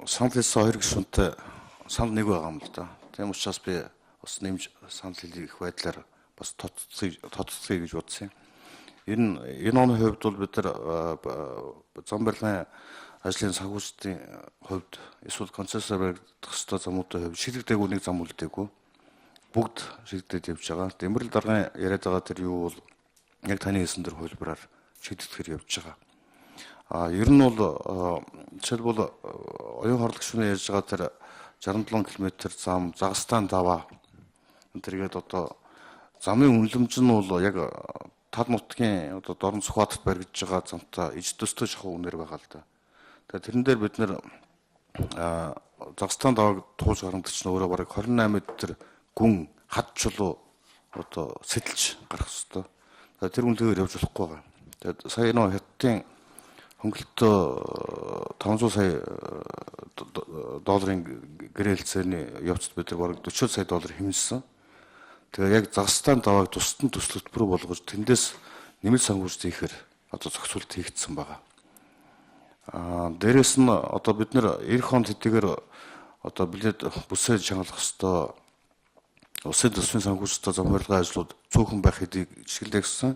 санал хэлсэн хоёр гишүүнтэй санал нэг байгаа юм л да. Тийм учраас би бас нэмж санал хэлэх байдлаар бас тоццгоё гэж бодсон юм. Энэ оны хувьд бол бид нар зам барилгын ажлын санхүүжилтийн хувьд эсвэл концессор баригдах ёстой замуудын хувьд шилэгдээгүй нэг зам үлдээгүй бүгд шилэгдээд явж байгаа. Дэмбэрэл даргын яриад байгаа тэр юу бол яг таны хэлсэн тэр хөлбраар шийдэгдэхээр явж байгаа. Ер нь бол жишээлбэл оюун хорлох гишүүний ярьж байгаа тэр 67 км зам Загастан даваа тэргээд одоо замын үнэлэмж нь бол яг тал нутгийн одоо дорн Сүхбаатарт баригдаж байгаа замтай иж төстэй шахуу үнээр байгаа л да. Тэгэхээр тэрэн дээр бид нэр Загастан давааг тууж гаргамдаг чинь өөрөө бараг 28 метр гүн хад чулуу одоо сэтэлж гарах ёстой. Тэр үнэлгээр явж болохгүй байгаа. Тэгээд сая нөө хятадын хөнгөлөлтөө 500 сая долларын гэрээлцээний явцад бид нар бараг 40 сая доллар хэмжсэн. Тэгээ яг Загастан давааг тусдан төслөлтбөр болгож тэндээс нэмэлт санхүүжилт хийхээр одоо зохицуулт хийгдсэн байгаа. Дээрээс нь одоо бид нэр эх хонд хэдийгээр одоо билет бүсээ чангалах ёстой улсын төсвийн санхүүжилтийн зам барилгын ажлууд цөөхөн байх хэдийг ижгэлдэгсэн.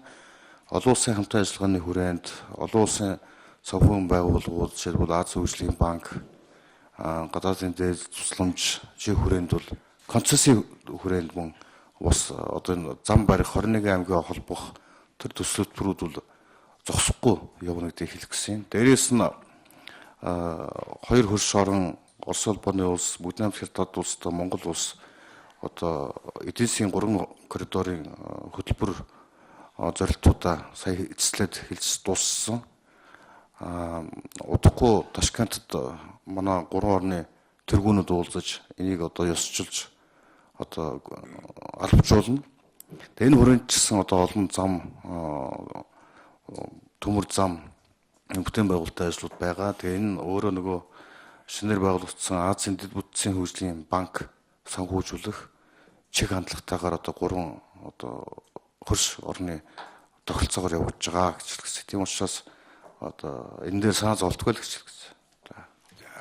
Олон улсын хамтын ажиллагааны хүрээнд олон улсын санхүүгийн байгууллагууд жишээлбэл Аз хөгжлийн банк, гадаадын дээд тусламж жиг хүрээнд бол концессийн хүрээнд мөн бас одоо энэ зам барих 21 аймгийн холбох тэр төслөлтбөрүүд бол зогсохгүй явна гэдгийг хэлэх гэсэн. Дээрээс нь хоёр хөрш орон Орос улбаны улс, Бүгднамт Хятад улстай Монгол улс одоо эдийн засгийн 3 коридорын хөтөлбөр зорилтуудаа сая эцэслээд хэлж дууссан. Удахгүй Ташкентад манай 3 орны тэргүүнүүд уулзаж энийг одоо ёсчилж одоо албажуулна. Тэгээ энэ хүрээнд ч гэсэн одоо олон зам төмөр зам бүтээн байгуулалтын ажлууд байгаа. Тэгээ энэ өөрөө нөгөө шинээр байгуулагдсан Азийн дэд бүтцийн хөгжлийн банк санхүүжүүлэх чиг хандлагатайгаар одоо 3 одоо хөрш орны тогтолцоогоор явж байгаа гэж хэлсэн. Тийм учраас одоо энэ дээр санаа зовтгоо л гэж хэлсэн.